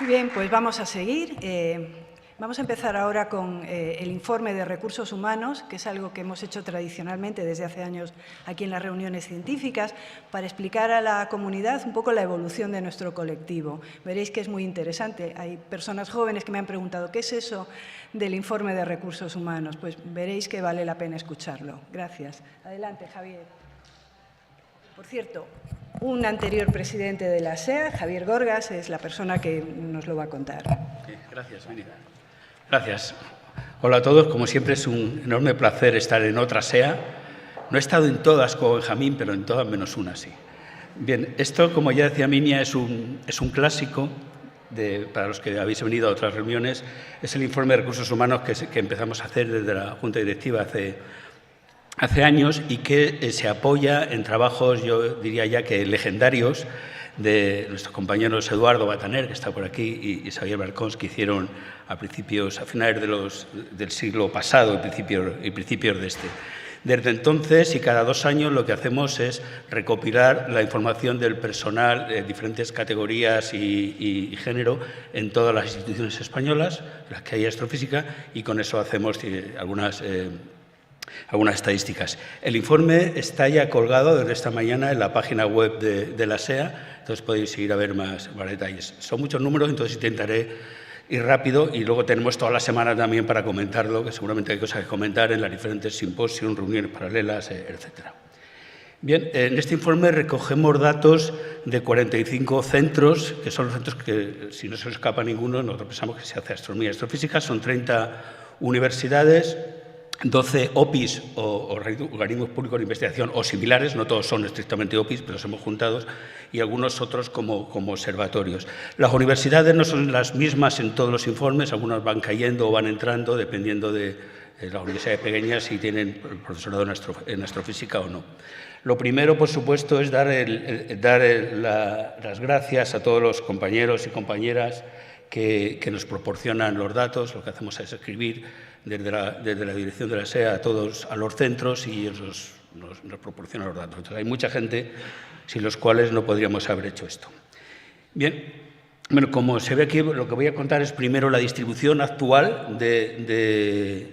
Muy bien, pues vamos a seguir. Vamos a empezar ahora con el informe de recursos humanos, que es algo que hemos hecho tradicionalmente desde hace años aquí en las reuniones científicas, para explicar a la comunidad un poco la evolución de nuestro colectivo. Veréis que es muy interesante. Hay personas jóvenes que me han preguntado ¿qué es eso del informe de recursos humanos? Pues veréis que vale la pena escucharlo. Gracias. Adelante, Javier. Por cierto, un anterior presidente de la SEA, Javier Gorgas, es la persona que nos lo va a contar. Gracias, Miri. Gracias. Hola a todos. Como siempre, es un enorme placer estar en otra SEA. No he estado en todas como Benjamín, pero en todas menos una, sí. Bien, esto, como ya decía Minia, es un clásico para los que habéis venido a otras reuniones. Es el informe de recursos humanos que empezamos a hacer desde la Junta Directiva hace años y que se apoya en trabajos, yo diría ya que legendarios, de nuestros compañeros Eduardo Bataner, que está por aquí, y Xavier Barcons, que hicieron a finales del siglo pasado y principios de este. Desde entonces y cada 2 años lo que hacemos es recopilar la información del personal de diferentes categorías y género en todas las instituciones españolas, las que hay astrofísica, y con eso hacemos algunas estadísticas. El informe está ya colgado desde esta mañana en la página web de la SEA, entonces podéis ir a ver más detalles. Son muchos números, entonces intentaré ir rápido y luego tenemos toda la semana también para comentarlo, que seguramente hay cosas que comentar en las diferentes simposios, reuniones paralelas, etcétera. Bien, en este informe recogemos datos de 45 centros, que son los centros que, si no se nos escapa ninguno, nosotros pensamos que se hace astronomía y astrofísica, son 30 universidades, 12 OPIs o organismos públicos de investigación o similares, no todos son estrictamente OPIs, pero los hemos juntado, y algunos otros como observatorios. Las universidades no son las mismas en todos los informes, algunas van cayendo o van entrando, dependiendo de las universidades pequeñas si tienen profesorado en astrofísica o no. Lo primero, por supuesto, es dar las gracias a todos los compañeros y compañeras que nos proporcionan los datos. Lo que hacemos es escribir desde la dirección de la SEA a los centros y ellos nos proporcionan los datos. Entonces, hay mucha gente sin los cuales no podríamos haber hecho esto. Bien, bueno, como se ve aquí, lo que voy a contar es primero la distribución actual de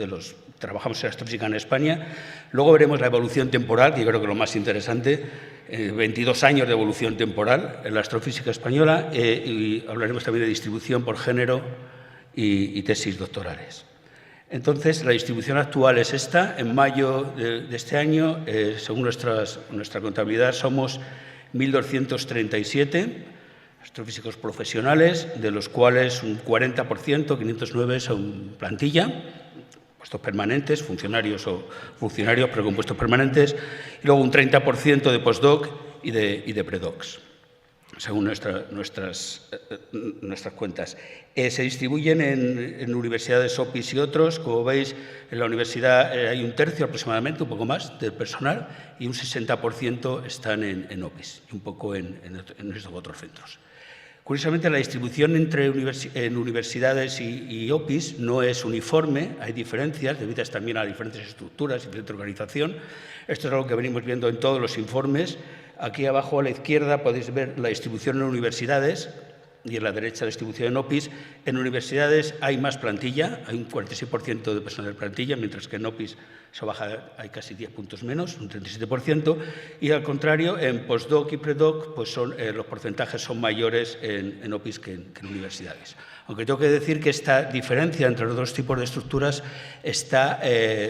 los trabajamos en astrofísica en España. Luego veremos la evolución temporal, que yo creo que es lo más interesante, 22 años de evolución temporal en la astrofísica española, y hablaremos también de distribución por género y tesis doctorales. Entonces, la distribución actual es esta. En mayo de este año, según nuestra contabilidad, somos 1.237 astrofísicos profesionales, de los cuales un 40%, 509, son plantilla, puestos permanentes, funcionarios pero con puestos permanentes, y luego un 30% de postdoc y de predocs, según nuestras cuentas. Se distribuyen en universidades OPIs y otros. Como veis, en la universidad hay un tercio aproximadamente, un poco más, del personal, y un 60% están en OPIs y un poco en estos otros centros. Curiosamente, la distribución en universidades y OPIs no es uniforme, hay diferencias debidas también a diferentes estructuras y diferente organización. Esto es algo que venimos viendo en todos los informes. Aquí abajo a la izquierda podéis ver la distribución en universidades y en la derecha la distribución en OPIs. En universidades hay más plantilla, hay un 46% de personal de plantilla, mientras que en OPIs se baja, hay casi 10 puntos menos, un 37%, y al contrario, en postdoc y predoc pues los porcentajes son mayores en OPIs que en universidades. Aunque tengo que decir que esta diferencia entre los dos tipos de estructuras está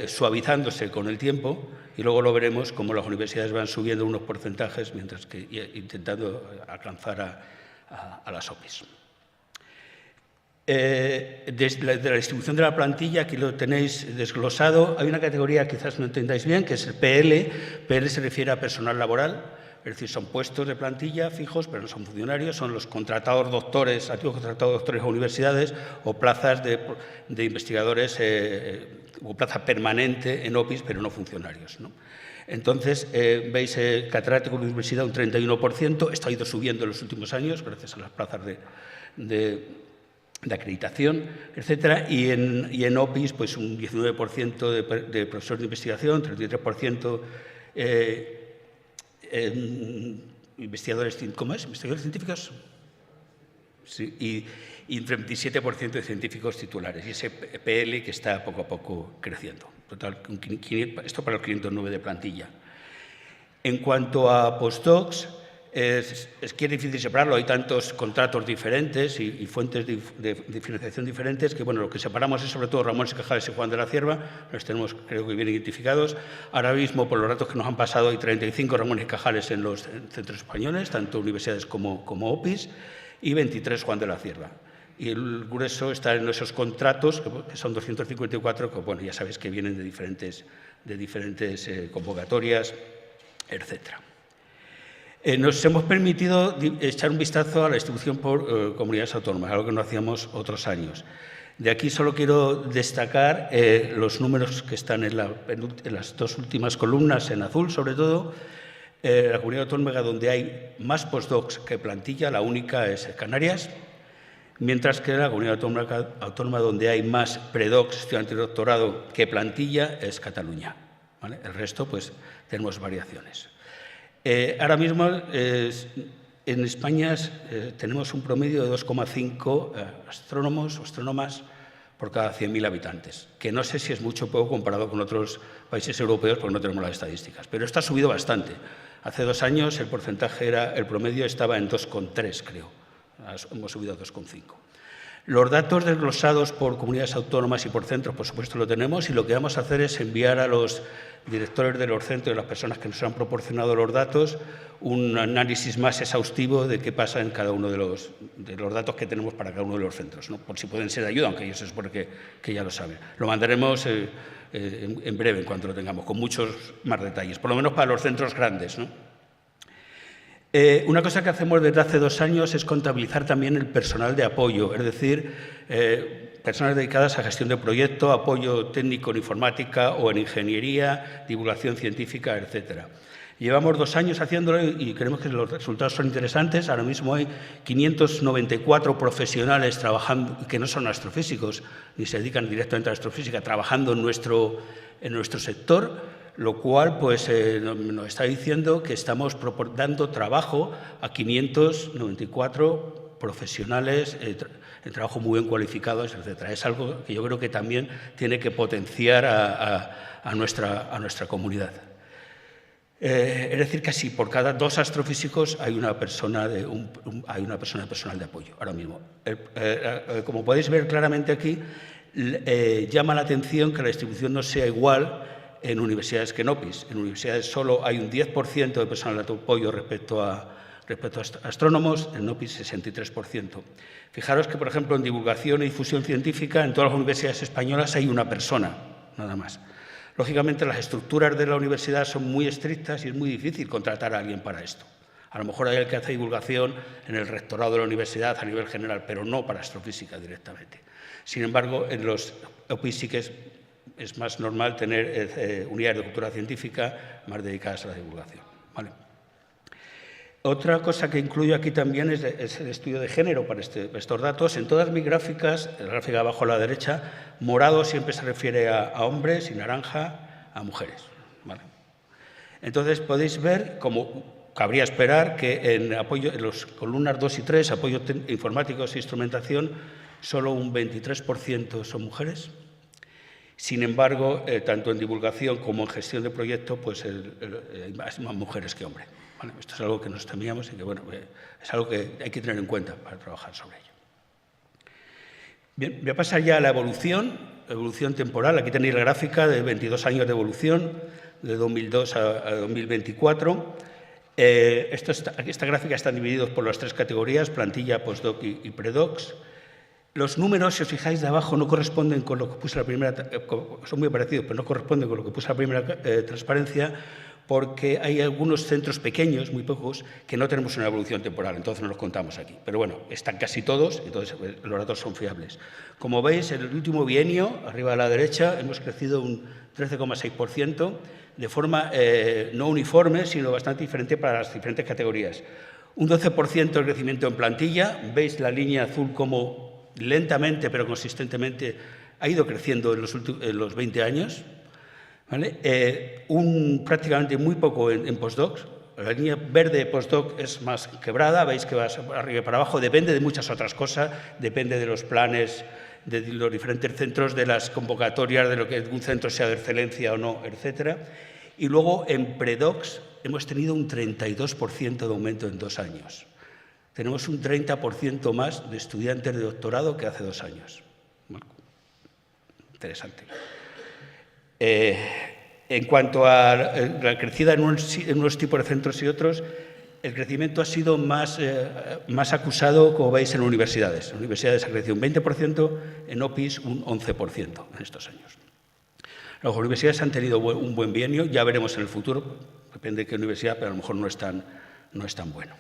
suavizándose con el tiempo, y luego lo veremos como las universidades van subiendo unos porcentajes mientras que intentando alcanzar a las OPIs. Desde la distribución de la plantilla, aquí lo tenéis desglosado, hay una categoría que quizás no entendáis bien, que es el PL. PL se refiere a personal laboral, es decir, son puestos de plantilla fijos, pero no son funcionarios, son los contratados doctores, antiguos contratados doctores a universidades o plazas de investigadores o plaza permanente en OPIs, pero no funcionarios, ¿no? Entonces, veis catedrático de universidad un 31%, esto ha ido subiendo en los últimos años gracias a las plazas de acreditación, etcétera, y en OPIs pues un 19% de profesores de investigación, 33% investigadores, ¿cómo es? ¿Investigadores científicos? Sí, y un 27% de científicos titulares. Y ese PL que está poco a poco creciendo. Total, esto para los 509 de plantilla. En cuanto a postdocs, es que es difícil separarlo. Hay tantos contratos diferentes y fuentes de financiación diferentes que, bueno, lo que separamos es sobre todo Ramón Cajales y Juan de la Cierva. Los tenemos, creo que bien identificados. Ahora mismo, por los datos que nos han pasado, hay 35 Ramón Cajales en los centros españoles, tanto universidades como OPIs, y 23 Juan de la Cierva. Y el grueso está en esos contratos, que son 254, que, bueno, ya sabéis que vienen de diferentes convocatorias, etcétera. Nos hemos permitido echar un vistazo a la distribución por comunidades autónomas, algo que no hacíamos otros años. De aquí solo quiero destacar los números que están en las dos últimas columnas, en azul sobre todo. La comunidad autónoma donde hay más postdocs que plantilla, la única es Canarias, mientras que la comunidad autónoma donde hay más predocs, estudiantes de doctorado, que plantilla es Cataluña, ¿vale? El resto, pues, tenemos variaciones. Ahora mismo en España tenemos un promedio de 2,5 astrónomos o astrónomas por cada 100.000 habitantes, que no sé si es mucho o poco comparado con otros países europeos porque no tenemos las estadísticas, pero esto ha subido bastante. Hace 2 años el promedio estaba en 2,3, creo. Hemos subido a 2,5. Los datos desglosados por comunidades autónomas y por centros, por supuesto, lo tenemos, y lo que vamos a hacer es enviar a los directores de los centros y las personas que nos han proporcionado los datos un análisis más exhaustivo de qué pasa en cada uno de los datos que tenemos para cada uno de los centros, ¿no? Por si pueden ser de ayuda, aunque ellos es porque ya lo saben. Lo mandaremos en breve, en cuanto lo tengamos, con muchos más detalles, por lo menos para los centros grandes, ¿no? Una cosa que hacemos desde hace 2 años es contabilizar también el personal de apoyo, es decir, personas dedicadas a gestión de proyecto, apoyo técnico en informática o en ingeniería, divulgación científica, etcétera. Llevamos 2 años haciéndolo y creemos que los resultados son interesantes. Ahora mismo hay 594 profesionales trabajando, que no son astrofísicos, ni se dedican directamente a la astrofísica, trabajando en nuestro sector, lo cual pues, nos está diciendo que estamos dando trabajo a 594 profesionales de trabajo muy bien cualificados, etc. Es algo que yo creo que también tiene que potenciar a nuestra comunidad. Es decir, casi por cada 2 astrofísicos hay una persona de personal de apoyo ahora mismo. Como podéis ver claramente aquí, llama la atención que la distribución no sea igual en universidades que en OPIs. En universidades solo hay un 10% de personal de apoyo respecto a astrónomos, en OPIs 63%. Fijaros que, por ejemplo, en divulgación y difusión científica, en todas las universidades españolas hay una persona, nada más. Lógicamente, las estructuras de la universidad son muy estrictas y es muy difícil contratar a alguien para esto. A lo mejor hay el que hace divulgación en el rectorado de la universidad a nivel general, pero no para astrofísica directamente. Sin embargo, en los OPIs sí que es más normal tener unidades de cultura científica más dedicadas a la divulgación, ¿vale? Otra cosa que incluyo aquí también es el estudio de género para estos datos. En todas mis gráficas, la gráfica de abajo a la derecha, morado siempre se refiere a hombres y naranja a mujeres, ¿vale? Entonces podéis ver, como cabría esperar, que en los columnas 2 y 3, apoyo informáticos e instrumentación, solo un 23% son mujeres. Sin embargo, tanto en divulgación como en gestión de proyectos, pues hay más mujeres que hombres. Bueno, esto es algo que nos temíamos y que, bueno, es algo que hay que tener en cuenta para trabajar sobre ello. Bien, voy a pasar ya a la evolución temporal. Aquí tenéis la gráfica de 22 años de evolución, de 2002 a 2024. Esta gráfica está dividida por las 3 categorías, plantilla, postdoc y predocs. Los números, si os fijáis de abajo, no corresponden con lo que puse la primera, son muy parecidos, pero no corresponden con lo que puse la primera transparencia, porque hay algunos centros pequeños, muy pocos, que no tenemos una evolución temporal, entonces no los contamos aquí. Pero bueno, están casi todos, entonces los datos son fiables. Como veis, en el último bienio, arriba a la derecha, hemos crecido un 13,6%, de forma no uniforme, sino bastante diferente para las diferentes categorías. Un 12% de crecimiento en plantilla, veis la línea azul como lentamente pero consistentemente ha ido creciendo en los 20 años, ¿vale? Prácticamente muy poco en postdocs, La línea verde de postdoc es más quebrada, veis que va arriba y para abajo, depende de muchas otras cosas, depende de los planes, de los diferentes centros, de las convocatorias, de lo que un centro sea de excelencia o no, etc. Y luego en predocs hemos tenido un 32% de aumento en 2 años. Tenemos un 30% más de estudiantes de doctorado que hace 2 años. Bueno, interesante. En cuanto a la crecida en unos tipos de centros y otros, el crecimiento ha sido más acusado, como veis, en universidades. En universidades ha crecido un 20%, en OPIs un 11% en estos años. Las universidades han tenido un buen bienio, ya veremos en el futuro, depende de qué universidad, pero a lo mejor no es tan bueno.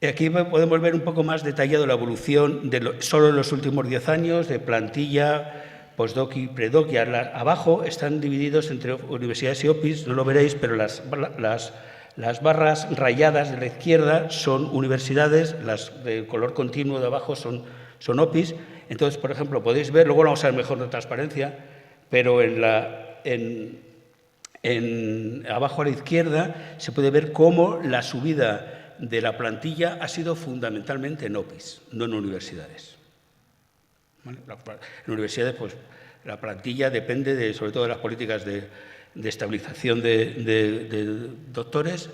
Aquí podemos ver un poco más detallado la evolución solo en los últimos 10 años de plantilla, postdoc y predoc, y abajo están divididos entre universidades y OPIs, no lo veréis, pero las barras rayadas de la izquierda son universidades, las de color continuo de abajo son OPIs. Entonces, por ejemplo, podéis ver, luego lo vamos a ver mejor de transparencia, pero abajo a la izquierda se puede ver cómo la subida de la plantilla ha sido fundamentalmente en OPIs, no en universidades. ¿Vale? En universidades, pues, la plantilla depende sobre todo de las políticas de estabilización de doctores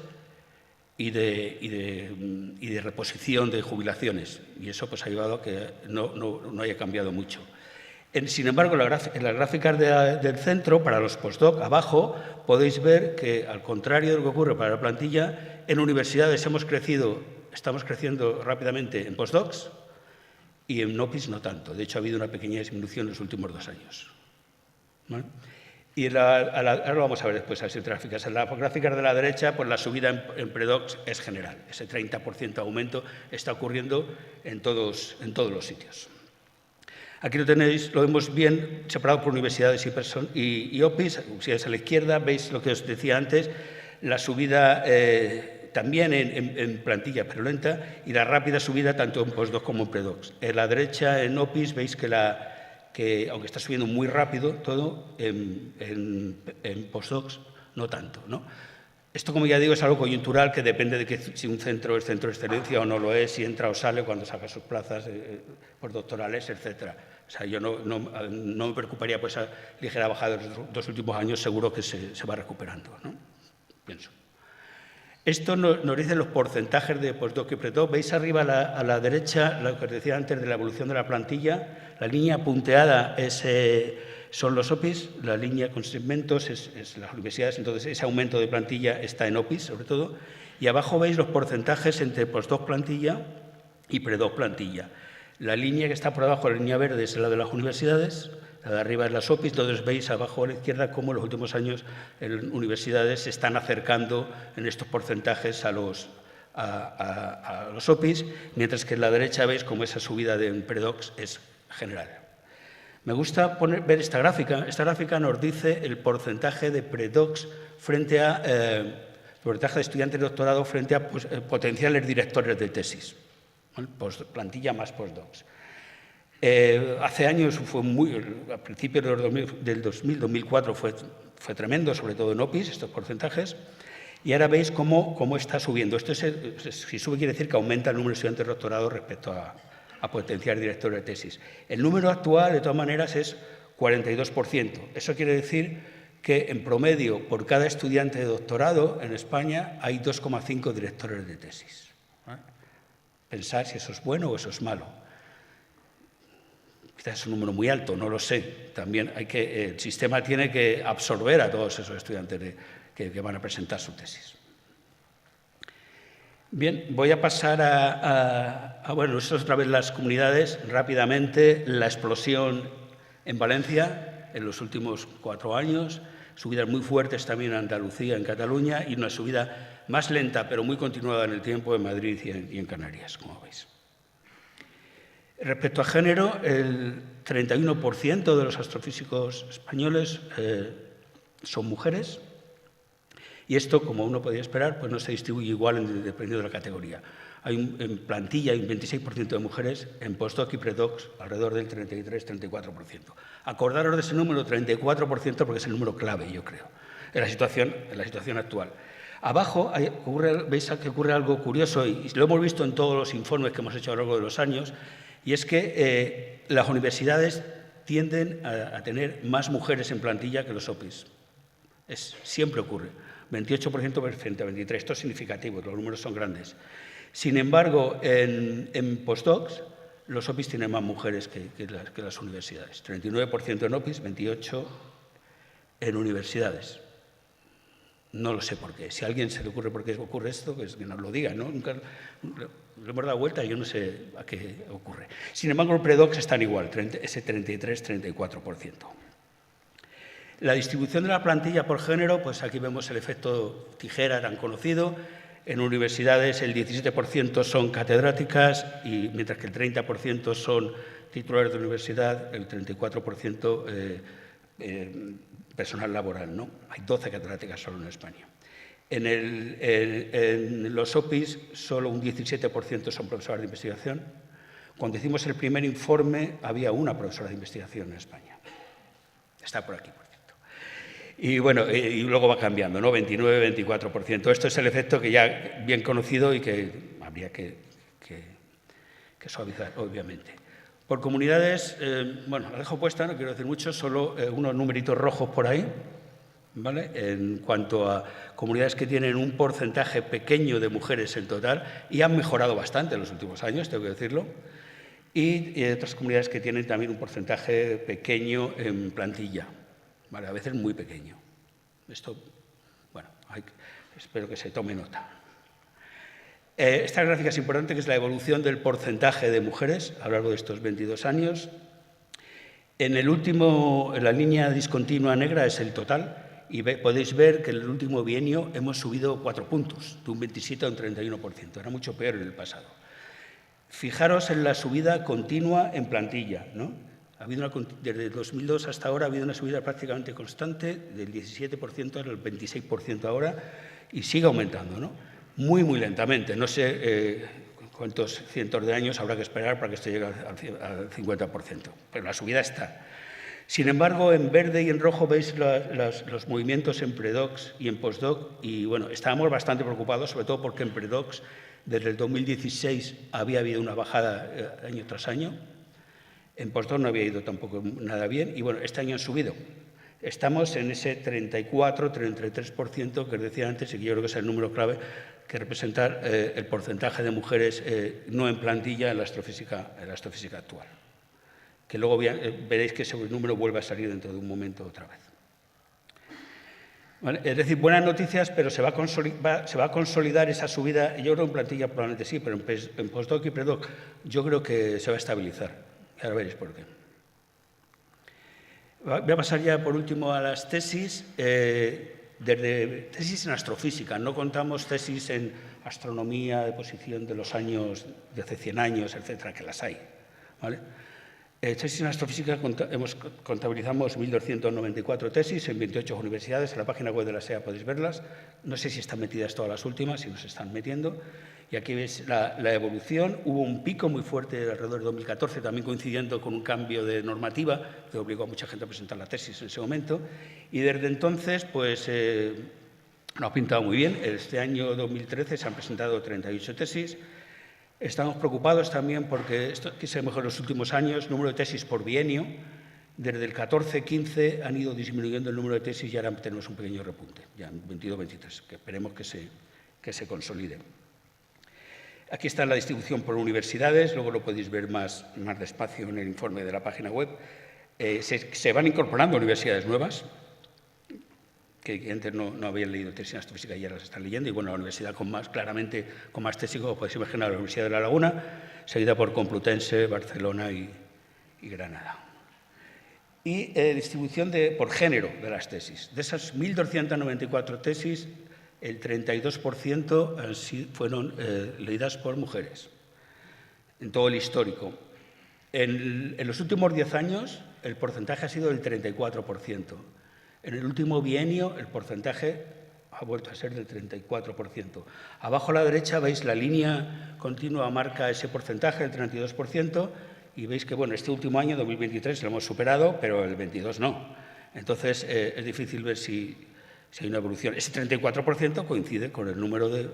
y de reposición de jubilaciones. Y eso pues, ha llevado a que no haya cambiado mucho. Sin embargo, en las gráficas del centro, para los postdoc, abajo, podéis ver que, al contrario de lo que ocurre para la plantilla, en universidades estamos creciendo rápidamente en postdocs, y en OPIs no tanto. De hecho, ha habido una pequeña disminución en los últimos 2 años. ¿Vale? Y ahora lo vamos a ver después, las gráficas. En las gráficas de la derecha, pues la subida en predocs es general. Ese 30% de aumento está ocurriendo en todos los sitios. Aquí lo tenéis, lo vemos bien separado por universidades y OPIs. Universidades a la izquierda, veis lo que os decía antes, la subida también en plantilla, pero lenta, y la rápida subida tanto en postdocs como en predocs. En la derecha, en OPIs, veis que aunque está subiendo muy rápido todo, en postdocs no tanto, ¿no? Esto, como ya digo, es algo coyuntural que depende de si un centro es centro de excelencia o no lo es, si entra o sale, cuando saca sus plazas postdoctorales, etc. O sea, yo no me preocuparía por esa ligera bajada de los 2 últimos años, seguro que se va recuperando, ¿no? Pienso. Esto nos dice los porcentajes de postdoc y predoc. Veis arriba a la derecha lo que os decía antes de la evolución de la plantilla. La línea punteada son los OPIs, la línea con segmentos es las universidades, entonces ese aumento de plantilla está en OPIs sobre todo. Y abajo veis los porcentajes entre postdoc plantilla y predoc plantilla. La línea que está por abajo, la línea verde, es la de las universidades. La de arriba es las OPIs, entonces veis abajo a la izquierda cómo en los últimos años en universidades se están acercando en estos porcentajes a los OPIs, mientras que en la derecha veis cómo esa subida de predocs es general. Me gusta ver esta gráfica. Esta gráfica nos dice el porcentaje de predocs frente a porcentaje de estudiantes de doctorado frente a potenciales directores de tesis, ¿vale? Plantilla más postdocs. Hace años, a principios del 2004 fue tremendo, sobre todo en OPIs, estos porcentajes, y ahora veis cómo está subiendo. Esto si sube quiere decir que aumenta el número de estudiantes de doctorado respecto a potenciar directores de tesis. El número actual, de todas maneras, es 42%. Eso quiere decir que, en promedio, por cada estudiante de doctorado en España hay 2,5 directores de tesis. ¿Vale? Pensar si eso es bueno o eso es malo. Quizás es un número muy alto, no lo sé. También el sistema tiene que absorber a todos esos estudiantes que van a presentar su tesis. Bien, voy a pasar bueno, esto es otra vez las comunidades, rápidamente. La explosión en Valencia en los últimos 4 años, subidas muy fuertes también en Andalucía, en Cataluña, y una subida más lenta, pero muy continuada en el tiempo en Madrid y en Canarias, como veis. Respecto a género, el 31% de los astrofísicos españoles son mujeres, y esto, como uno podía esperar, pues no se distribuye igual dependiendo de la categoría. En plantilla hay un 26% de mujeres, en postdoc y predocs alrededor del 33-34%. Acordaros de ese número, 34%, porque es el número clave, yo creo, en la situación actual. Abajo veis que ocurre algo curioso, y lo hemos visto en todos los informes que hemos hecho a lo largo de los años, y es que las universidades tienden a tener más mujeres en plantilla que los OPIs. Siempre ocurre. 28% frente a 23%. Esto es significativo, los números son grandes. Sin embargo, en postdocs, los OPIs tienen más mujeres que las universidades. 39% en OPIs, 28% en universidades. No lo sé por qué. Si a alguien se le ocurre por qué ocurre esto, pues que nos lo diga, ¿no? Nunca le hemos dado vuelta y yo no sé a qué ocurre. Sin embargo, los predocs están igual, ese 33-34%. La distribución de la plantilla por género, pues aquí vemos el efecto tijera tan conocido. En universidades el 17% son catedráticas, y mientras que el 30% son titulares de universidad, el 34% personal laboral, ¿no? Hay 12 catedráticas solo en España. En los OPIs solo un 17% son profesoras de investigación. Cuando hicimos el primer informe había una profesora de investigación en España. Está por aquí, por cierto. Y bueno, y luego va cambiando, ¿no? 29-24%. Esto es el efecto que ya bien conocido y que habría que suavizar, obviamente. Por comunidades, bueno, la dejo puesta, no quiero decir mucho, solo unos numeritos rojos por ahí, ¿vale? En cuanto a comunidades que tienen un porcentaje pequeño de mujeres en total, y han mejorado bastante en los últimos años, tengo que decirlo, y otras comunidades que tienen también un porcentaje pequeño en plantilla, ¿vale? A veces muy pequeño. Esto, bueno, espero que se tome nota. Esta gráfica es importante, que es la evolución del porcentaje de mujeres a lo largo de estos 22 años. En la línea discontinua negra es el total, y podéis ver que en el último bienio hemos subido 4 puntos, de un 27 a un 31%. Era mucho peor en el pasado. Fijaros en la subida continua en plantilla, ¿no? Desde 2002 hasta ahora ha habido una subida prácticamente constante, del 17% al 26% ahora, y sigue aumentando, ¿no? Muy, muy lentamente. No sé cuántos cientos de años habrá que esperar para que esto llegue al 50%, pero la subida está. Sin embargo, en verde y en rojo veis los movimientos en predocs y en postdoc, y bueno, estábamos bastante preocupados, sobre todo porque en predocs desde el 2016 había habido una bajada año tras año. En postdoc no había ido tampoco nada bien, y bueno, este año han subido. Estamos en ese 34-33% que os decía antes, y que yo creo que es el número clave que representa el porcentaje de mujeres no en plantilla en la astrofísica actual. Que luego veréis que ese número vuelve a salir dentro de un momento otra vez. ¿Vale? Es decir, buenas noticias, pero se va a consolidar esa subida. Yo creo que en plantilla probablemente sí, pero en postdoc y predoc yo creo que se va a estabilizar. Ahora veréis por qué. Voy a pasar ya por último a las tesis. Desde tesis en astrofísica, no contamos tesis en astronomía de posición de los años de hace 100 años, etcétera, que las hay, ¿vale? Tesis en astrofísica contabilizamos 1.294 tesis en 28 universidades. En la página web de la SEA podéis verlas. No sé si están metidas todas las últimas, si nos están metiendo. Y aquí veis la evolución. Hubo un pico muy fuerte alrededor de 2014, también coincidiendo con un cambio de normativa que obligó a mucha gente a presentar la tesis en ese momento. Y desde entonces, pues, nos ha pintado muy bien. Este año 2013 se han presentado 38 tesis. Estamos preocupados también porque esto que se mejoró en los últimos años, número de tesis por bienio. Desde el 14-15 han ido disminuyendo el número de tesis y ahora tenemos un pequeño repunte, ya en 22-23, que esperemos que se consolide. Aquí está la distribución por universidades, luego lo podéis ver más despacio en el informe de la página web. Se van incorporando universidades nuevas, que antes no habían leído tesis en astrofísica y ya las están leyendo, y bueno, la universidad claramente con más tesis, como podéis imaginar, la Universidad de La Laguna, seguida por Complutense, Barcelona y Granada. Y distribución por género de las tesis. De esas 1.294 tesis, el 32% fueron leídas por mujeres, en todo el histórico. En los últimos 10 años, el porcentaje ha sido del 34%. En el último bienio, el porcentaje ha vuelto a ser del 34%. Abajo a la derecha veis la línea continua marca ese porcentaje, el 32%, y veis que, bueno, este último año, 2023, lo hemos superado, pero el 22 no. Entonces, es difícil ver si Si hay una evolución, ese 34% coincide con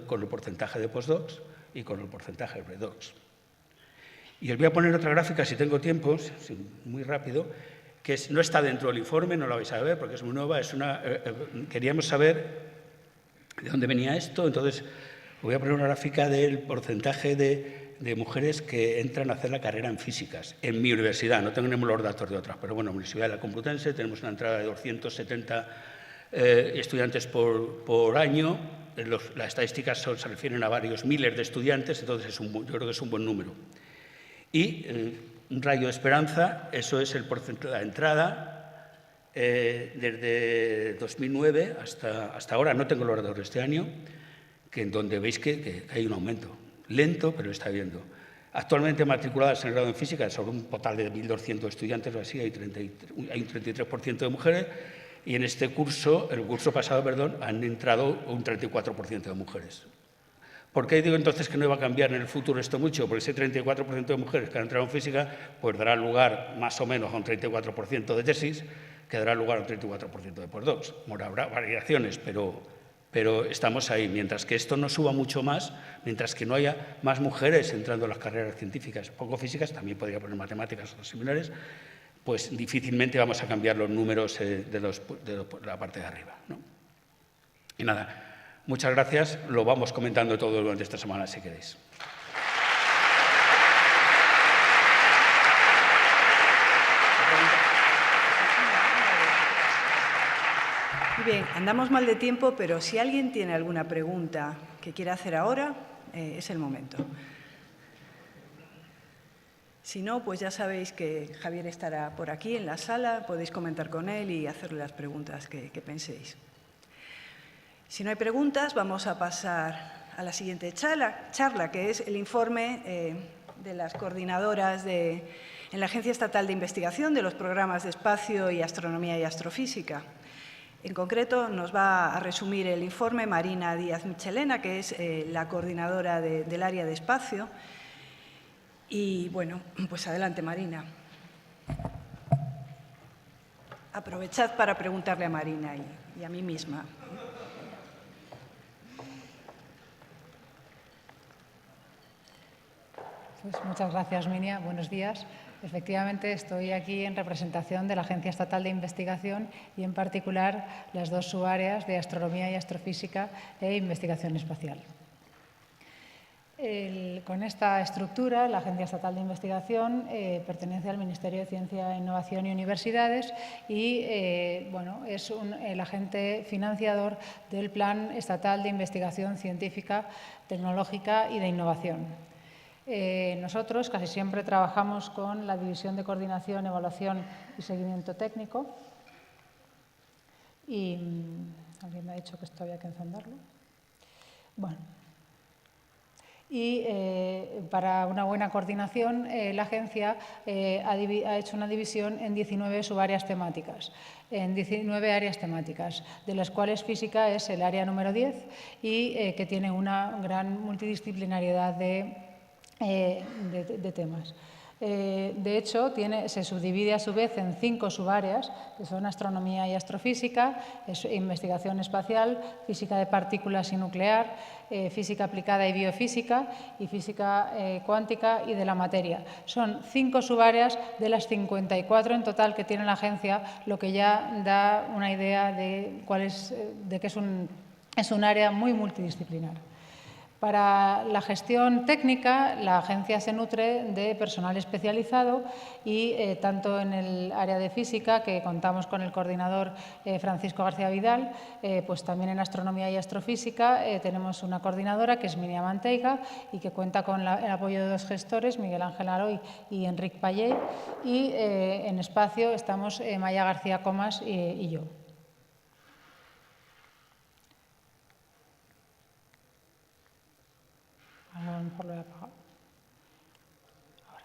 con el porcentaje de postdocs y con el porcentaje de predocs. Y os voy a poner otra gráfica, si tengo tiempo, muy rápido, que no está dentro del informe, no la vais a ver porque es muy nueva. Queríamos saber de dónde venía esto, entonces os voy a poner una gráfica del porcentaje de mujeres que entran a hacer la carrera en físicas. En mi universidad, no tenemos los datos de otras, pero bueno, en la Universidad de la Complutense tenemos una entrada de 270 estudiantes por año. Las estadísticas se refieren a varios miles de estudiantes, entonces yo creo que es un buen número. Y un rayo de esperanza, eso es el porcentaje de la entrada desde 2009 hasta ahora, no tengo los datos de este año, en donde veis que hay un aumento, lento, pero está habiendo. Actualmente matriculadas en el grado en física, sobre un total de 1.200 estudiantes o así, hay un 33% de mujeres, y en este curso, el curso pasado, perdón, han entrado un 34% de mujeres. ¿Por qué digo entonces que no iba a cambiar en el futuro esto mucho? Porque ese 34% de mujeres que han entrado en física, pues dará lugar más o menos a un 34% de tesis, que dará lugar a un 34% de postdocs. Bueno, habrá variaciones, pero estamos ahí. Mientras que esto no suba mucho más, mientras que no haya más mujeres entrando en las carreras científicas, poco físicas, también podría poner matemáticas o similares, pues difícilmente vamos a cambiar los números de la parte de arriba, ¿no? Y nada. Muchas gracias. Lo vamos comentando todo durante esta semana, si queréis. Muy bien, andamos mal de tiempo, pero si alguien tiene alguna pregunta que quiera hacer ahora, es el momento. Si no, pues ya sabéis que Javier estará por aquí en la sala, podéis comentar con él y hacerle las preguntas que penséis. Si no hay preguntas, vamos a pasar a la siguiente charla, que es el informe de las coordinadoras en la Agencia Estatal de Investigación de los programas de Espacio y Astronomía y Astrofísica. En concreto, nos va a resumir el informe Marina Díaz Michelena, que es la coordinadora del área de espacio. Y, bueno, pues adelante, Marina. Aprovechad para preguntarle a Marina y a mí misma. Pues muchas gracias, Minia. Buenos días. Efectivamente, estoy aquí en representación de la Agencia Estatal de Investigación y, en particular, las dos subáreas de Astronomía y Astrofísica e Investigación Espacial. Con esta estructura, la Agencia Estatal de Investigación pertenece al Ministerio de Ciencia, Innovación y Universidades y bueno, es el agente financiador del Plan Estatal de Investigación Científica, Tecnológica y de Innovación. Nosotros casi siempre trabajamos con la División de Coordinación, Evaluación y Seguimiento Técnico. Y alguien me ha dicho que esto había que encenderlo. Bueno. Y para una buena coordinación, la agencia ha hecho una división en 19 subáreas temáticas, en 19 áreas temáticas, de las cuales física es el área número 10 y que tiene una gran multidisciplinariedad de temas. De hecho, se subdivide a su vez en 5 subáreas, que son astronomía y astrofísica, investigación espacial, física de partículas y nuclear, física aplicada y biofísica, y física cuántica y de la materia. Son 5 subáreas de las 54 en total que tiene la agencia, lo que ya da una idea de que es un área muy multidisciplinar. Para la gestión técnica, la agencia se nutre de personal especializado y tanto en el área de física, que contamos con el coordinador Francisco García Vidal, pues también en astronomía y astrofísica tenemos una coordinadora que es Minia Manteiga y que cuenta con el apoyo de 2 gestores, Miguel Ángel Aroy y Enric Pallé, y en espacio estamos Maya García Comas y yo. A lo mejor lo he apagado. Ahora.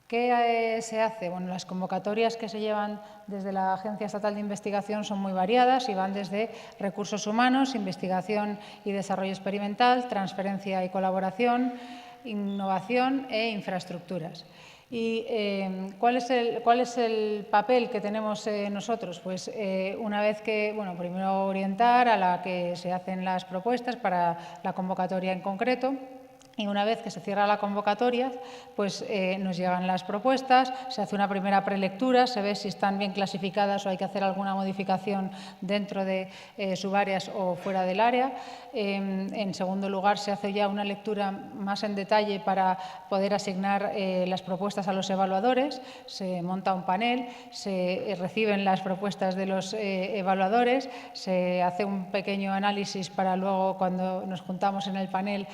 ¿Qué se hace? Bueno, las convocatorias que se llevan desde la Agencia Estatal de Investigación son muy variadas y van desde recursos humanos, investigación y desarrollo experimental, transferencia y colaboración, innovación e infraestructuras. ¿Y cuál es el papel que tenemos nosotros? Pues una vez que, bueno, primero orientar a la que se hacen las propuestas para la convocatoria en concreto. Y una vez que se cierra la convocatoria, pues nos llegan las propuestas, se hace una primera prelectura, se ve si están bien clasificadas o hay que hacer alguna modificación dentro de subáreas o fuera del área. En segundo lugar, se hace ya una lectura más en detalle para poder asignar las propuestas a los evaluadores. Se monta un panel, se reciben las propuestas de los evaluadores, se hace un pequeño análisis para luego, cuando nos juntamos en el panel,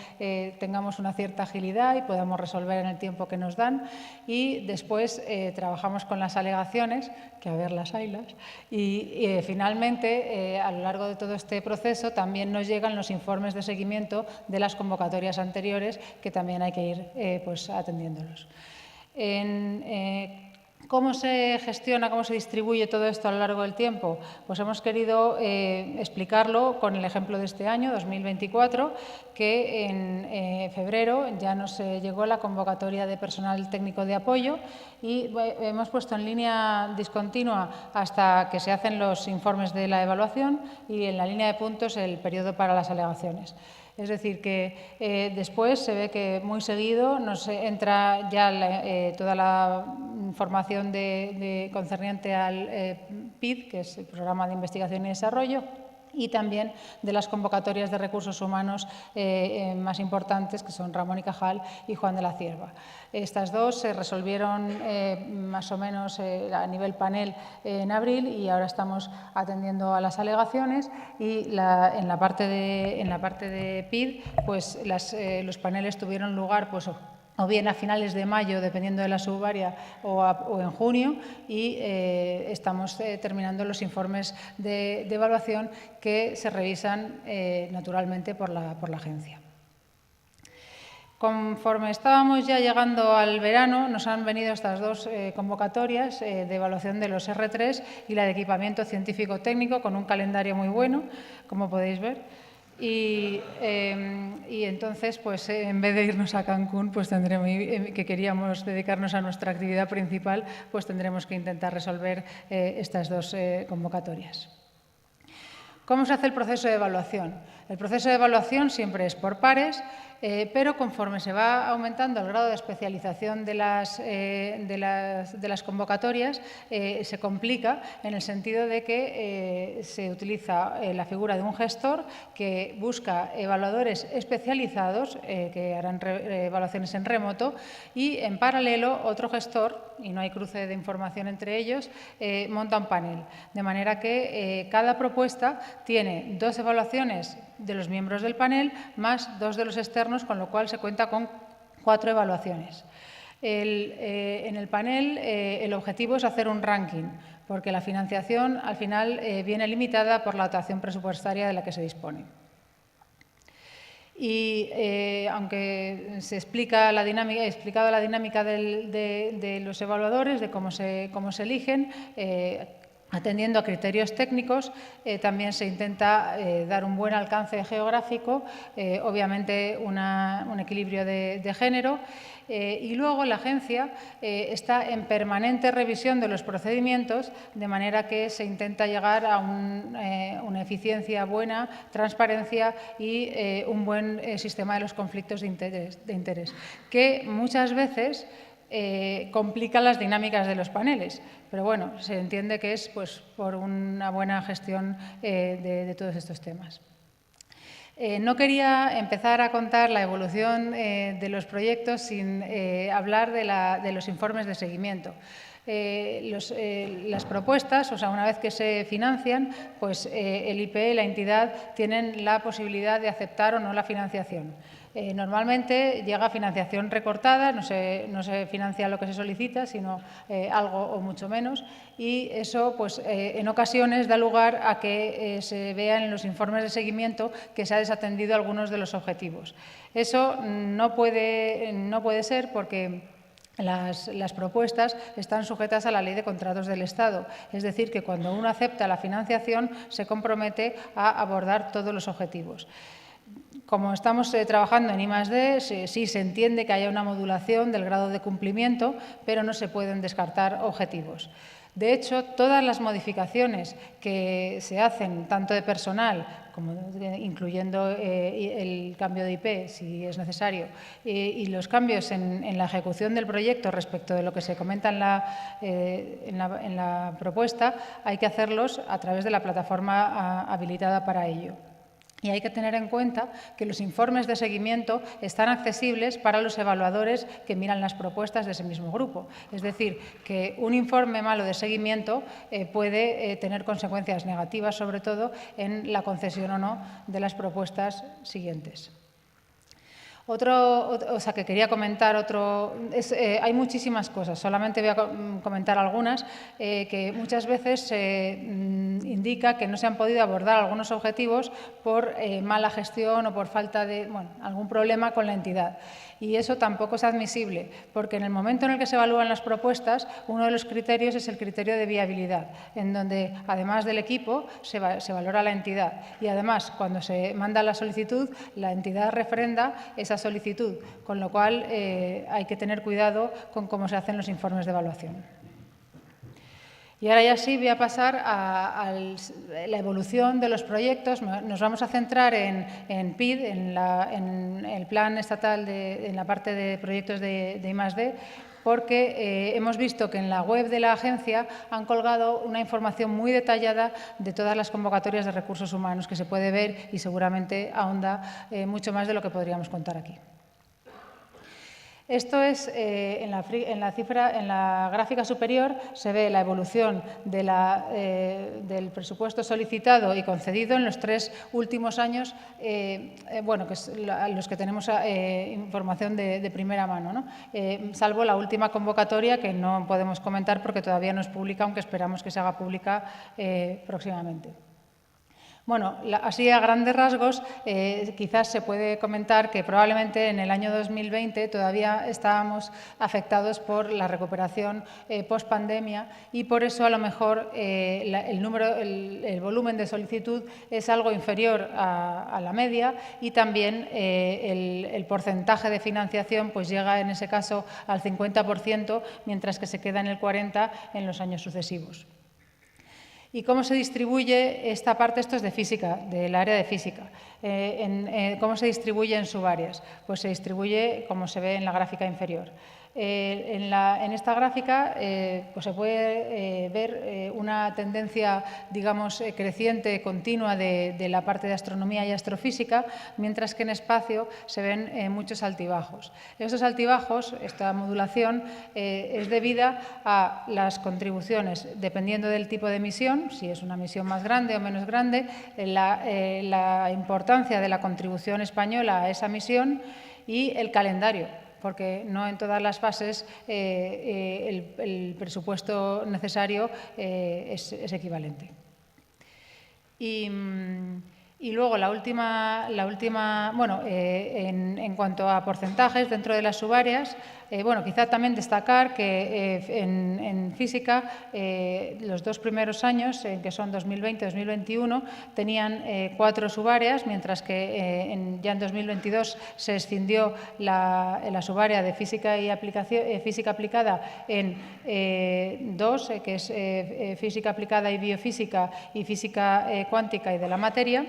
tengamos una cierta agilidad y podamos resolver en el tiempo que nos dan. Y después trabajamos con las alegaciones, que a ver las haylas, y finalmente, a lo largo de todo este proceso, también nos llegan los informes de seguimiento de las convocatorias anteriores, que también hay que ir pues, atendiéndolos. ¿Cómo se gestiona, cómo se distribuye todo esto a lo largo del tiempo? Pues hemos querido explicarlo con el ejemplo de este año, 2024, que en febrero ya nos llegó la convocatoria de personal técnico de apoyo y hemos puesto en línea discontinua hasta que se hacen los informes de la evaluación y en la línea de puntos el periodo para las alegaciones. Es decir, que después se ve que muy seguido nos entra ya toda la información concerniente al PID, que es el Programa de Investigación y Desarrollo, y también de las convocatorias de recursos humanos más importantes, que son Ramón y Cajal y Juan de la Cierva. Estas dos se resolvieron más o menos a nivel panel en abril y ahora estamos atendiendo a las alegaciones y en la parte de PID pues los paneles tuvieron lugar pues, o bien a finales de mayo, dependiendo de la subárea, o en junio, y estamos terminando los informes de evaluación que se revisan naturalmente por la agencia. Conforme estábamos ya llegando al verano, nos han venido estas dos convocatorias de evaluación de los R3 y la de equipamiento científico-técnico, con un calendario muy bueno, como podéis ver. Y entonces, pues en vez de irnos a Cancún, pues que queríamos dedicarnos a nuestra actividad principal, pues tendremos que intentar resolver estas dos convocatorias. ¿Cómo se hace el proceso de evaluación? El proceso de evaluación siempre es por pares, pero conforme se va aumentando el grado de especialización de las convocatorias, se complica en el sentido de que se utiliza la figura de un gestor que busca evaluadores especializados que harán evaluaciones en remoto y, en paralelo, otro gestor, y no hay cruce de información entre ellos, monta un panel. De manera que cada propuesta tiene 2 evaluaciones de los miembros del panel más 2 de los externos, con lo cual se cuenta con 4 evaluaciones. En el panel el objetivo es hacer un ranking, porque la financiación al final viene limitada por la dotación presupuestaria de la que se dispone. Y aunque se explica la dinámica, he explicado la dinámica de los evaluadores, de cómo se eligen, atendiendo a criterios técnicos, también se intenta dar un buen alcance geográfico, obviamente un equilibrio de género, y luego la agencia está en permanente revisión de los procedimientos, de manera que se intenta llegar a una eficiencia buena, transparencia y un buen sistema de los conflictos de interés, que muchas veces complica las dinámicas de los paneles, pero bueno, se entiende que es pues, por una buena gestión de todos estos temas. No quería empezar a contar la evolución de los proyectos sin hablar de los informes de seguimiento. Las propuestas, o sea, una vez que se financian, pues el IPE, la entidad, tienen la posibilidad de aceptar o no la financiación. Normalmente llega financiación recortada, no se financia lo que se solicita, sino algo o mucho menos, y eso pues, en ocasiones da lugar a que se vea en los informes de seguimiento que se ha desatendido algunos de los objetivos. Eso no puede ser porque las propuestas están sujetas a la Ley de Contratos del Estado, es decir, que cuando uno acepta la financiación se compromete a abordar todos los objetivos. Como estamos trabajando en I+D, sí se entiende que haya una modulación del grado de cumplimiento, pero no se pueden descartar objetivos. De hecho, todas las modificaciones que se hacen, tanto de personal, como incluyendo el cambio de IP, si es necesario, y los cambios en la ejecución del proyecto respecto de lo que se comenta en la propuesta, hay que hacerlos a través de la plataforma habilitada para ello. Y hay que tener en cuenta que los informes de seguimiento están accesibles para los evaluadores que miran las propuestas de ese mismo grupo. Es decir, que un informe malo de seguimiento puede tener consecuencias negativas, sobre todo en la concesión o no de las propuestas siguientes. Que quería comentar hay muchísimas cosas, solamente voy a comentar algunas, que muchas veces se indica que no se han podido abordar algunos objetivos por mala gestión o por falta de algún problema con la entidad. Y eso tampoco es admisible, porque en el momento en el que se evalúan las propuestas, uno de los criterios es el criterio de viabilidad, en donde, además del equipo, se valora la entidad. Y además, cuando se manda la solicitud, la entidad refrenda esa solicitud, con lo cual hay que tener cuidado con cómo se hacen los informes de evaluación. Y ahora ya sí voy a pasar a la evolución de los proyectos. Nos vamos a centrar en PID, en el Plan Estatal, en la parte de proyectos de I+D, porque hemos visto que en la web de la agencia han colgado una información muy detallada de todas las convocatorias de recursos humanos que se puede ver y seguramente ahonda mucho más de lo que podríamos contar aquí. Esto es, en la gráfica superior se ve la evolución del presupuesto solicitado y concedido en los 3 últimos años, que es los que tenemos información de primera mano, ¿no? Salvo la última convocatoria, que no podemos comentar porque todavía no es pública, aunque esperamos que se haga pública próximamente. Bueno, así a grandes rasgos, quizás se puede comentar que probablemente en el año 2020 todavía estábamos afectados por la recuperación post-pandemia y por eso a lo mejor el volumen de solicitud es algo inferior a la media y también el porcentaje de financiación pues llega en ese caso al 50%, mientras que se queda en el 40% en los años sucesivos. ¿Y cómo se distribuye esta parte? Esto es de física, del área de física. ¿Cómo se distribuye en subáreas? Pues se distribuye como se ve en la gráfica inferior. En esta gráfica pues se puede ver una tendencia, digamos, creciente, continua de la parte de astronomía y astrofísica, mientras que en espacio se ven muchos altibajos. Estos altibajos, esta modulación, es debida a las contribuciones, dependiendo del tipo de misión, si es una misión más grande o menos grande, la importancia de la contribución española a esa misión y el calendario, porque no en todas las fases el presupuesto necesario es equivalente. Y luego la última en cuanto a porcentajes dentro de las subáreas, quizá también destacar que en física los 2 primeros años, que son 2020 y 2021, tenían 4 subáreas, mientras que ya en 2022 se escindió la subárea de física y física aplicada en 2, que es física aplicada y biofísica y física cuántica y de la materia.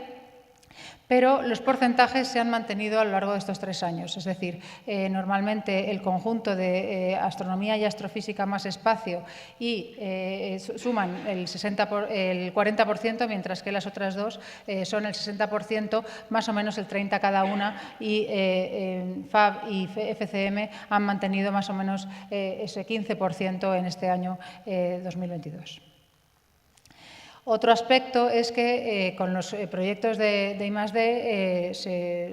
Pero los porcentajes se han mantenido a lo largo de estos 3 años. Es decir, normalmente el conjunto de astronomía y astrofísica más espacio suman el 40%, mientras que las otras 2 son el 60%, más o menos el 30% cada una, y FAB y FCM han mantenido más o menos ese 15% en este año 2022. Otro aspecto es que con los proyectos de I+D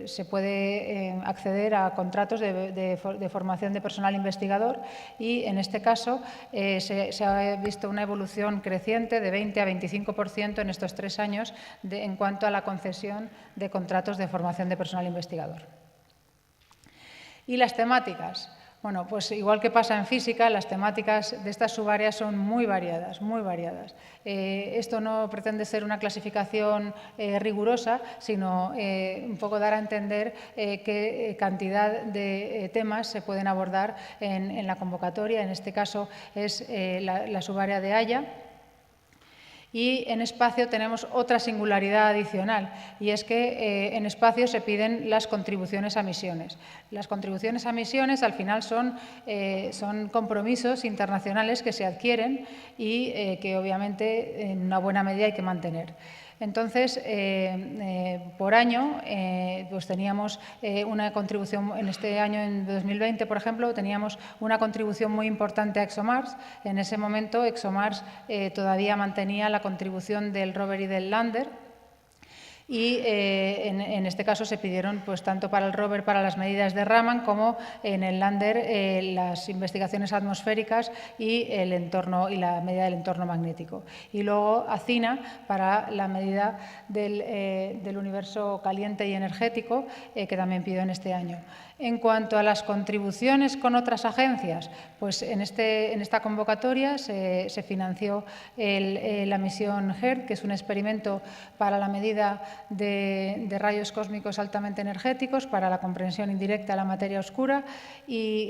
se puede acceder a contratos de formación de personal investigador y en este caso se ha visto una evolución creciente de 20 a 25% en estos 3 años en cuanto a la concesión de contratos de formación de personal investigador. Y las temáticas. Bueno, pues igual que pasa en física, las temáticas de estas subáreas son muy variadas, muy variadas. Esto no pretende ser una clasificación rigurosa, sino un poco dar a entender qué cantidad de temas se pueden abordar en la convocatoria. En este caso es la subárea de Haya. Y en espacio tenemos otra singularidad adicional, y es que en espacio se piden las contribuciones a misiones. Las contribuciones a misiones al final son compromisos internacionales que se adquieren y que obviamente en una buena medida hay que mantener. Entonces, por año, pues teníamos una contribución, en este año, en 2020, por ejemplo, teníamos una contribución muy importante a ExoMars. En ese momento, ExoMars todavía mantenía la contribución del rover y del lander. Y en este caso se pidieron pues, tanto para el rover para las medidas de Raman como en el lander las investigaciones atmosféricas y el entorno y la medida del entorno magnético. Y luego Athena para la medida del universo caliente y energético que también pidió en este año. En cuanto a las contribuciones con otras agencias, pues en esta convocatoria se financió la misión HERT, que es un experimento para la medida de rayos cósmicos altamente energéticos, para la comprensión indirecta de la materia oscura y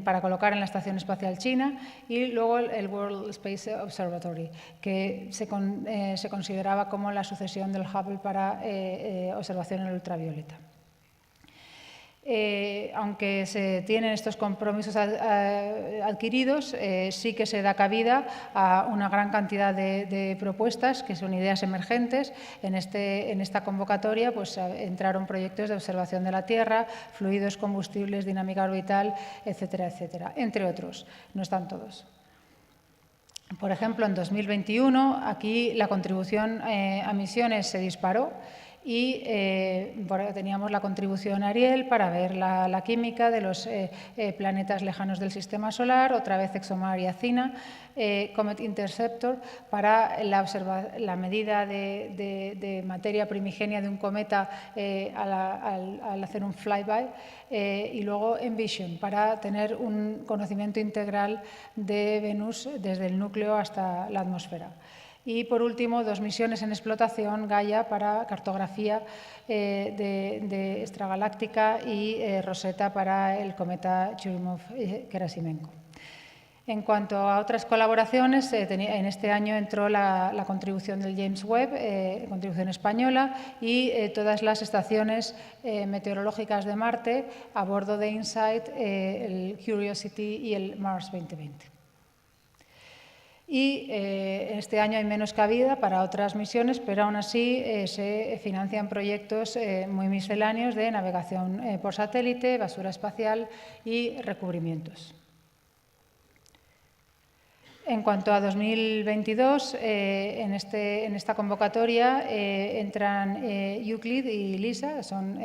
para colocar en la Estación Espacial China, y luego el World Space Observatory, que se consideraba como la sucesión del Hubble para observación en el ultravioleta. Aunque se tienen estos compromisos adquiridos, sí que se da cabida a una gran cantidad de propuestas que son ideas emergentes. En esta convocatoria pues, entraron proyectos de observación de la Tierra, fluidos combustibles, dinámica orbital, etcétera, etcétera, entre otros. No están todos. Por ejemplo, en 2021, aquí la contribución a misiones se disparó. Y teníamos la contribución Ariel para ver la química de los planetas lejanos del Sistema Solar, otra vez ExoMars y Athena, Comet Interceptor para la medida de materia primigenia de un cometa al hacer un flyby, y luego Envision para tener un conocimiento integral de Venus desde el núcleo hasta la atmósfera. Y, por último, 2 misiones en explotación, Gaia para cartografía de extragaláctica y Rosetta para el cometa Churyumov-Gerasimenko. En cuanto a otras colaboraciones, en este año entró la contribución del James Webb, contribución española, y todas las estaciones meteorológicas de Marte a bordo de InSight, el Curiosity y el Mars 2020. Y este año hay menos cabida para otras misiones, pero aún así se financian proyectos muy misceláneos de navegación por satélite, basura espacial y recubrimientos. En cuanto a 2022, en esta convocatoria entran Euclid y LISA, son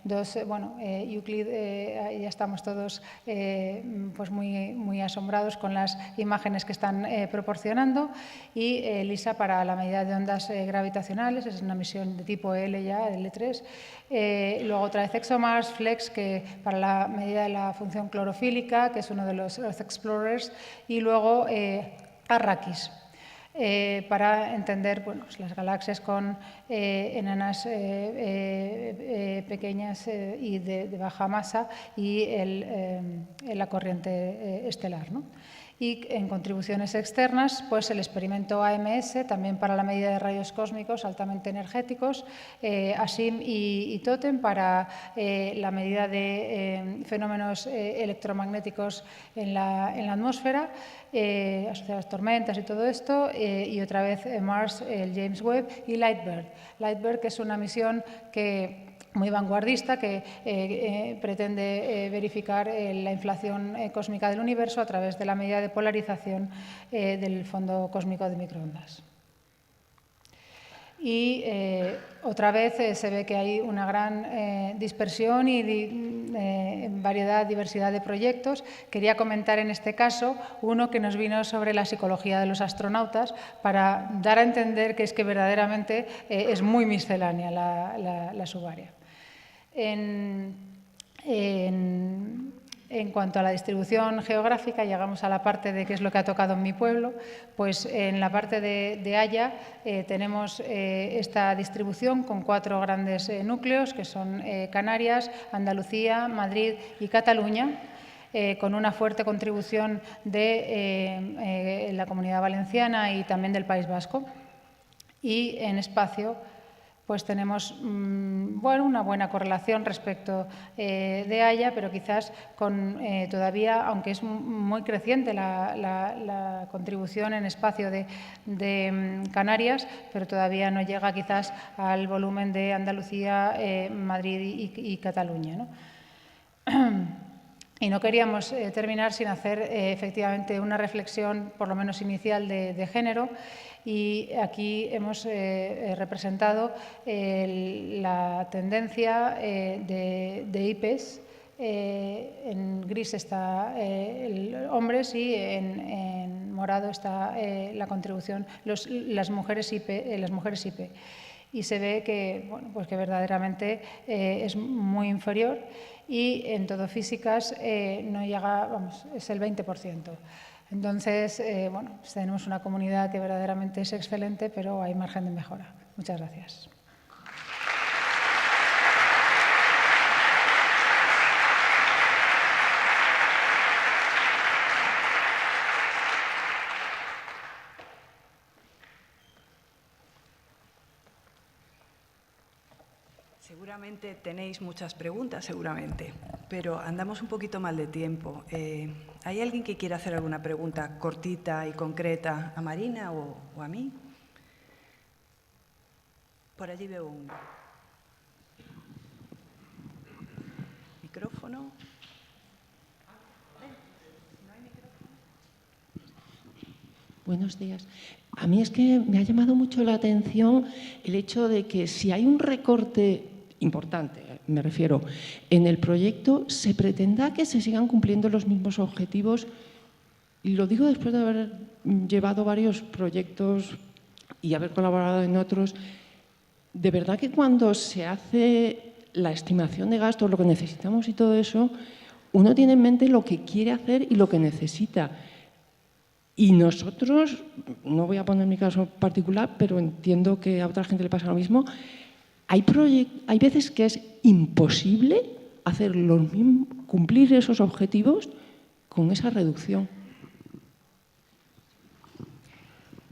dos, Euclid ya estamos todos pues muy asombrados con las imágenes que están proporcionando, y LISA para la medida de ondas gravitacionales, es una misión de tipo L ya, L3. Luego otra vez ExoMars, FLEX, que para la medida de la función clorofílica, que es uno de los Earth Explorers, y luego Arrakis, para entender las galaxias con enanas pequeñas y de baja masa y la corriente estelar, ¿no? Y en contribuciones externas, pues el experimento AMS, también para la medida de rayos cósmicos altamente energéticos, ASIM y TOTEM para la medida de fenómenos electromagnéticos en la atmósfera, asociadas a tormentas y todo esto, y otra vez Mars, el James Webb y Lightbird. Lightbird, que es una misión muy vanguardista que pretende verificar la inflación cósmica del universo a través de la medida de polarización del fondo cósmico de microondas. Y otra vez se ve que hay una gran dispersión y diversidad de proyectos. Quería comentar en este caso uno que nos vino sobre la psicología de los astronautas para dar a entender que es que verdaderamente es muy miscelánea la subárea. En En cuanto a la distribución geográfica, llegamos a la parte de qué es lo que ha tocado en mi pueblo. Pues en la parte de Haya tenemos esta distribución con 4 grandes núcleos, que son Canarias, Andalucía, Madrid y Cataluña, con una fuerte contribución de la Comunidad Valenciana y también del País Vasco. Y en espacio pues tenemos bueno, una buena correlación respecto de Haya, pero quizás con todavía, aunque es muy creciente la contribución en espacio de Canarias, pero todavía no llega quizás al volumen de Andalucía, Madrid y Cataluña, ¿no? Y no queríamos terminar sin hacer efectivamente una reflexión, por lo menos inicial, de género. Y aquí hemos representado la tendencia de IPES. En gris está hombres y en morado está la contribución, las mujeres IP. Y se ve que, bueno, pues que verdaderamente es muy inferior y en todo físicas no llega, vamos, es el 20%. Entonces, bueno, pues tenemos una comunidad que verdaderamente es excelente, pero hay margen de mejora. Muchas gracias. Seguramente tenéis muchas preguntas, seguramente, pero andamos un poquito mal de tiempo. ¿Hay alguien que quiera hacer alguna pregunta cortita y concreta a Marina o a mí? Por allí veo un micrófono. Buenos días. A mí es que me ha llamado mucho la atención el hecho de que si hay un recorte importante, me refiero, en el proyecto, se pretenda que se sigan cumpliendo los mismos objetivos. Y lo digo después de haber llevado varios proyectos y haber colaborado en otros. De verdad que cuando se hace la estimación de gastos, lo que necesitamos y todo eso, uno tiene en mente lo que quiere hacer y lo que necesita. Y nosotros, no voy a poner mi caso particular, pero entiendo que a otra gente le pasa lo mismo, hay veces que es imposible hacer cumplir esos objetivos con esa reducción.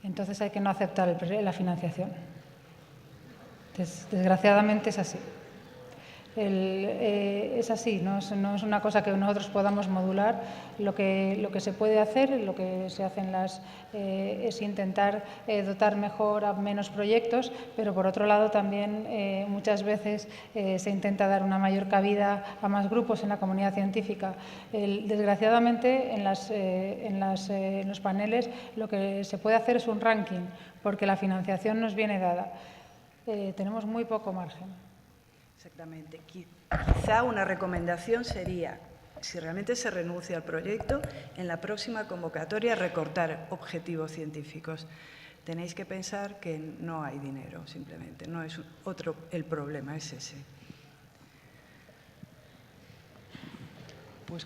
Entonces hay que no aceptar la financiación. Desgraciadamente es así. Es así, no es una cosa que nosotros podamos modular. Lo que se puede hacer, lo que se hace es intentar dotar mejor a menos proyectos, pero por otro lado también muchas veces se intenta dar una mayor cabida a más grupos en la comunidad científica. Desgraciadamente en los paneles lo que se puede hacer es un ranking, porque la financiación nos viene dada. Tenemos muy poco margen. Exactamente. Quizá una recomendación sería, si realmente se renuncia al proyecto, en la próxima convocatoria recortar objetivos científicos. Tenéis que pensar que no hay dinero, simplemente. No es el problema, es ese. Pues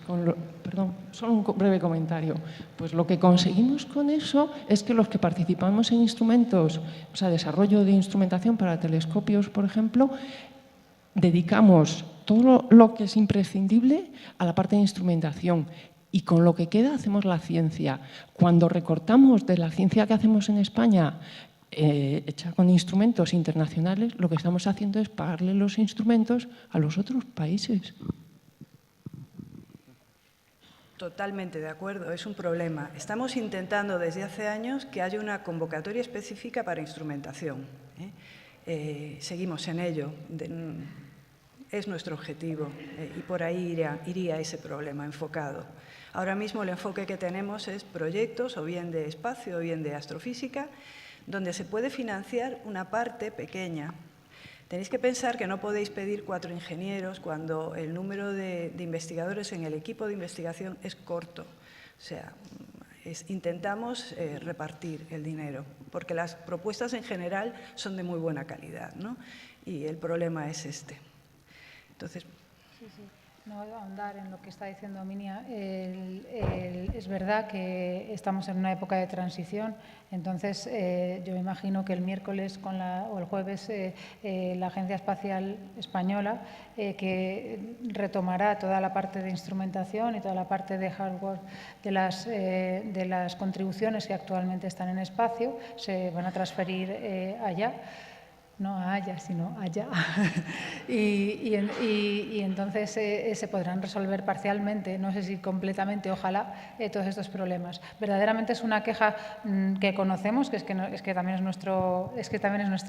perdón, solo un breve comentario. Pues lo que conseguimos con eso es que los que participamos en instrumentos, o sea, desarrollo de instrumentación para telescopios, por ejemplo, dedicamos todo lo que es imprescindible a la parte de instrumentación y con lo que queda hacemos la ciencia. Cuando recortamos de la ciencia que hacemos en España hecha con instrumentos internacionales, lo que estamos haciendo es pagarle los instrumentos a los otros países. Totalmente de acuerdo, es un problema. Estamos intentando desde hace años que haya una convocatoria específica para instrumentación. Seguimos en ello, es nuestro objetivo y por ahí iría ese problema enfocado. Ahora mismo el enfoque que tenemos es proyectos o bien de espacio o bien de astrofísica, donde se puede financiar una parte pequeña. Tenéis que pensar que no podéis pedir 4 ingenieros cuando el número de investigadores en el equipo de investigación es corto. O sea, intentamos repartir el dinero, porque las propuestas en general son de muy buena calidad, ¿no? Y el problema es este. Entonces, sí. No, ahondar en lo que está diciendo Minia. Es verdad que estamos en una época de transición, entonces yo imagino que el miércoles o el jueves la Agencia Espacial Española, que retomará toda la parte de instrumentación y toda la parte de hardware de las contribuciones que actualmente están en espacio, se van a transferir allá. No a Haya, sino allá. y entonces se podrán resolver parcialmente, no sé si completamente, ojalá, todos estos problemas. Verdaderamente es una queja que conocemos, que es que también es nuestro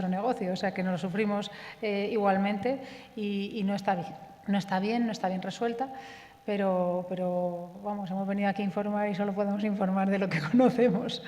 negocio, o sea, que nos lo sufrimos igualmente y no está bien. No está bien resuelta, pero vamos, hemos venido aquí a informar y solo podemos informar de lo que conocemos.